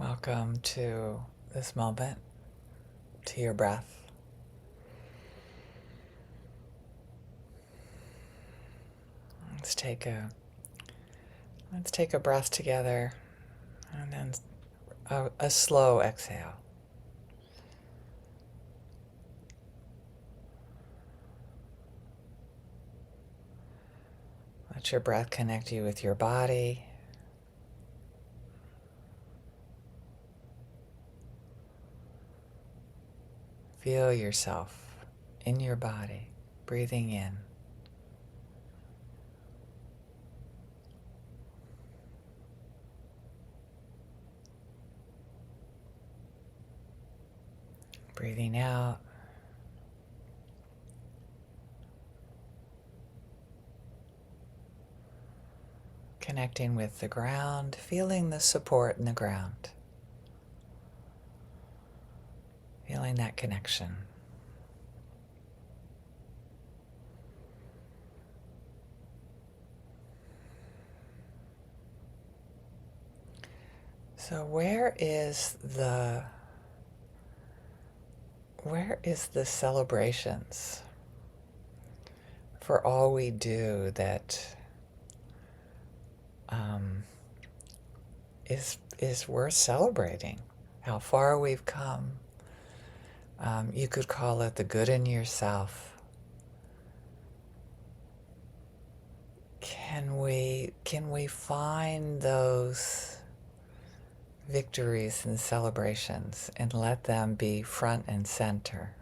Welcome to this moment, to your breath. Let's take a breath together, and then a slow exhale. Let your breath connect you with your body. Feel yourself in your body, breathing in. Breathing out. Connecting with the ground, feeling the support in the ground. Feeling that connection. So where is the celebrations for all we do that is worth celebrating? How far we've come. You could call it the good in yourself. Can we find those victories and celebrations and let them be front and center?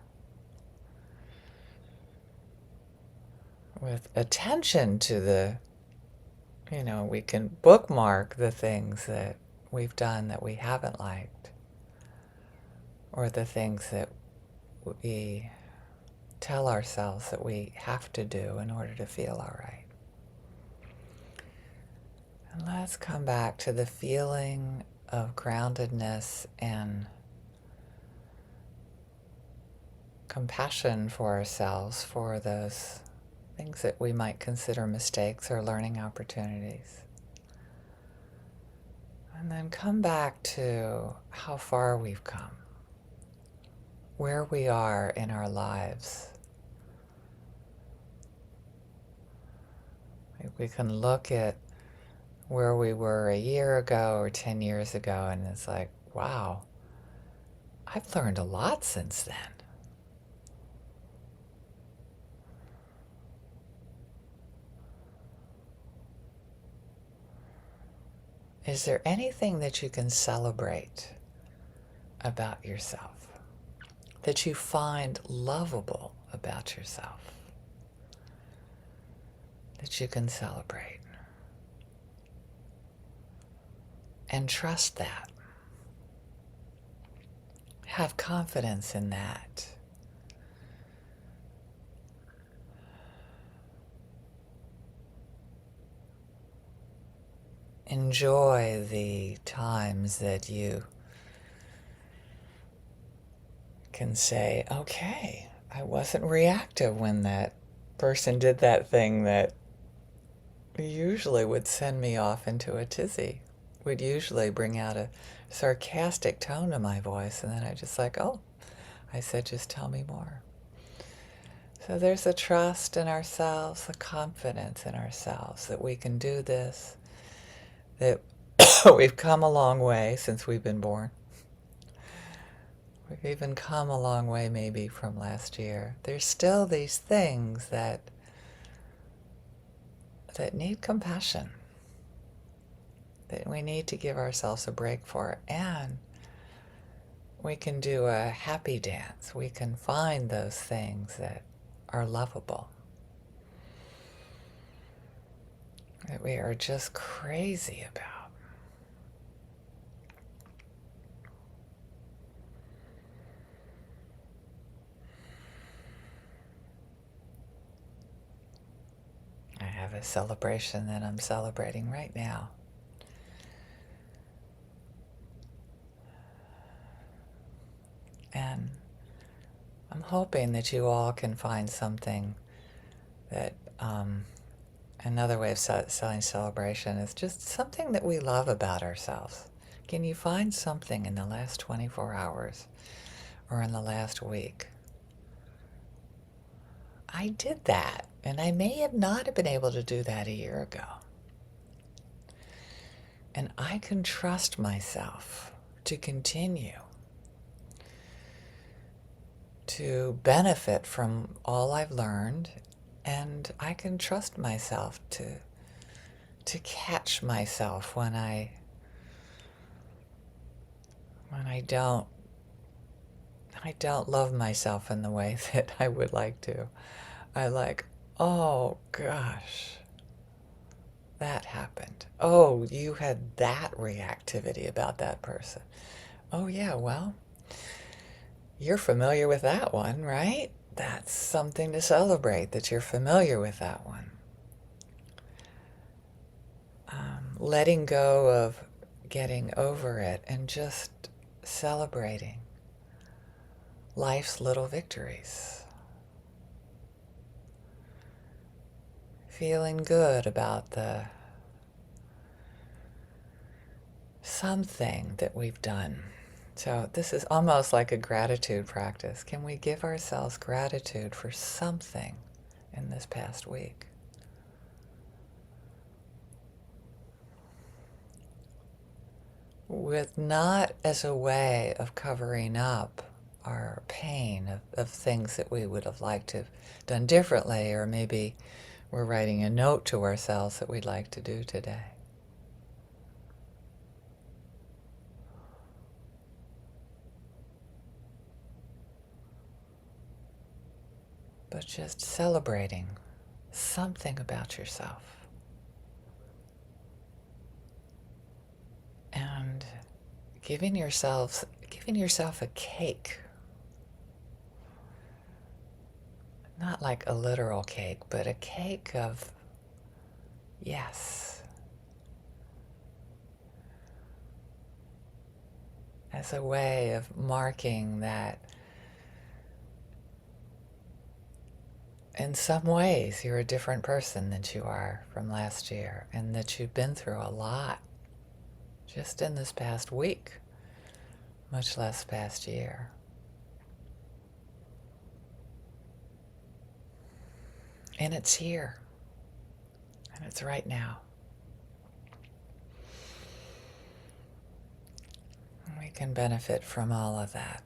With attention to we can bookmark the things that we've done that we haven't liked, or the things that we tell ourselves that we have to do in order to feel all right. And let's come back to the feeling of groundedness and compassion for ourselves for those things that we might consider mistakes or learning opportunities. And then come back to how far we've come, where we are in our lives. We can look at where we were a year ago or 10 years ago, and it's like, wow, I've learned a lot since then. Is there anything that you can celebrate about yourself, that you find lovable about yourself, that you can celebrate? And trust that. Have confidence in that. Enjoy the times that you can say, okay, I wasn't reactive when that person did that thing that usually would send me off into a tizzy, would usually bring out a sarcastic tone to my voice, and then I just like, oh, I said, just tell me more. So there's a trust in ourselves, a confidence in ourselves that we can do this, that we've come a long way since we've been born. We've even come a long way maybe from last year. There's still these things that need compassion, that we need to give ourselves a break for. And we can do a happy dance. We can find those things that are lovable, that we are just crazy about. I have a celebration that I'm celebrating right now. And I'm hoping that you all can find something that, another way of selling celebration is just something that we love about ourselves. Can you find something in the last 24 hours or in the last week? I did that, and I may have not have been able to do that a year ago. And I can trust myself to continue to benefit from all I've learned, and I can trust myself to catch myself when I don't love myself in the way that I would like to. I like, oh gosh, that happened. Oh, you had that reactivity about that person. Oh yeah, well, you're familiar with that one, right? That's something to celebrate, that you're familiar with that one. Letting go of getting over it and just celebrating life's little victories. Feeling good about the something that we've done. So this is almost like a gratitude practice. Can we give ourselves gratitude for something in this past week? With not as a way of covering up our pain of things that we would have liked to have done differently, or maybe we're writing a note to ourselves that we'd like to do today. But just celebrating something about yourself. And giving yourself a cake. Not like a literal cake, but a cake of yes. As a way of marking that in some ways you're a different person than you are from last year, and that you've been through a lot just in this past week, much less past year. And it's here. And it's right now. And we can benefit from all of that.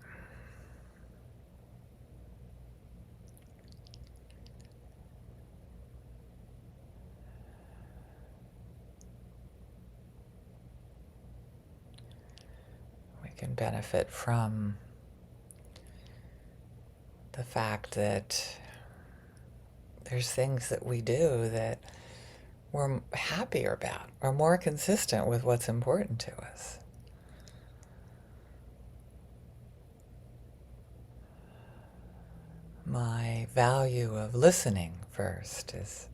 We can benefit from the fact that there's things that we do that we're happier about, or more consistent with what's important to us. My value of listening first is,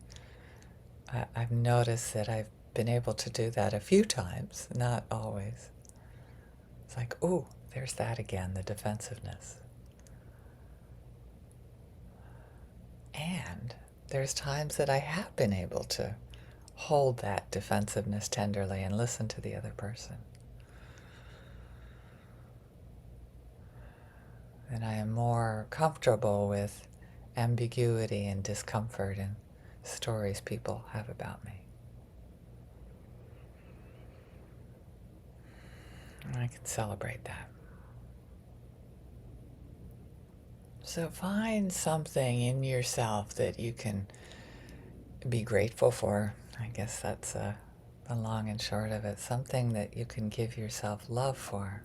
I've noticed that I've been able to do that a few times, not always. It's like, ooh, there's that again, the defensiveness. And there's times that I have been able to hold that defensiveness tenderly and listen to the other person. And I am more comfortable with ambiguity and discomfort in stories people have about me. And I can celebrate that. So find something in yourself that you can be grateful for. I guess that's the long and short of it. Something that you can give yourself love for.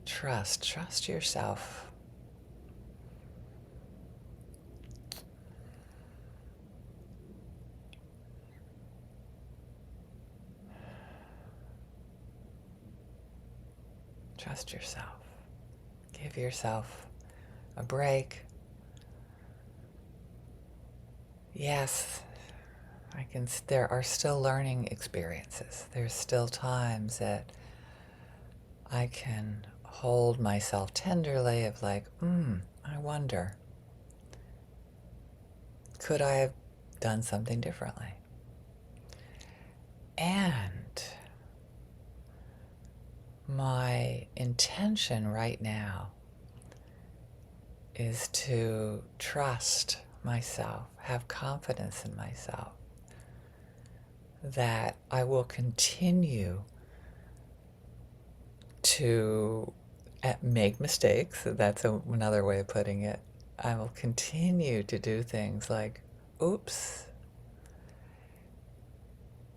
Trust yourself. Trust yourself. Give yourself a break. Yes, there are still learning experiences. There's still times that I can hold myself tenderly of like, I wonder, could I have done something differently? And My intention right now is to trust myself, have confidence in myself, that I will continue to make mistakes. That's another way of putting it. I will continue to do things like, oops,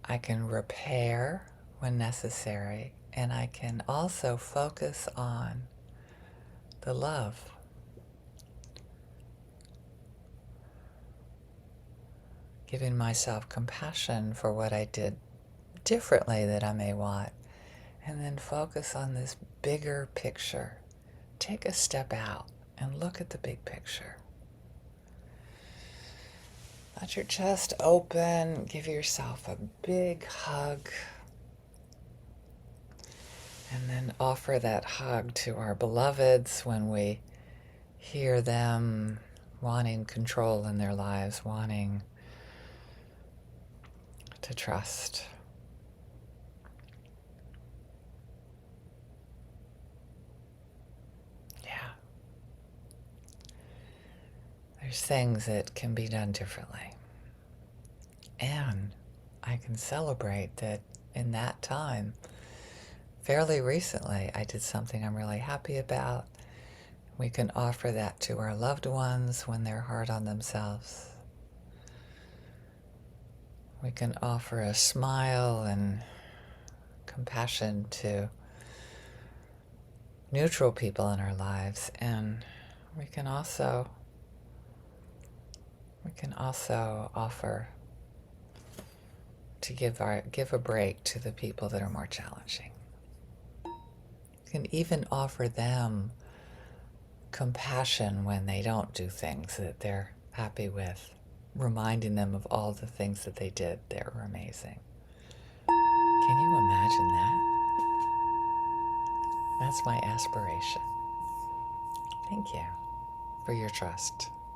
I can repair when necessary, and I can also focus on the love. Giving myself compassion for what I did differently that I may want, and then focus on this bigger picture. Take a step out and look at the big picture. Let your chest open, give yourself a big hug, and then offer that hug to our beloveds when we hear them wanting control in their lives, wanting to trust. Yeah. There's things that can be done differently. And I can celebrate that in that time, fairly recently, I did something I'm really happy about. We can offer that to our loved ones when they're hard on themselves. We can offer a smile and compassion to neutral people in our lives, and we can also offer to give a break to the people that are more challenging. We can even offer them compassion when they don't do things that they're happy with, reminding them of all the things that they did that were amazing. Can you imagine that? That's my aspiration. Thank you for your trust.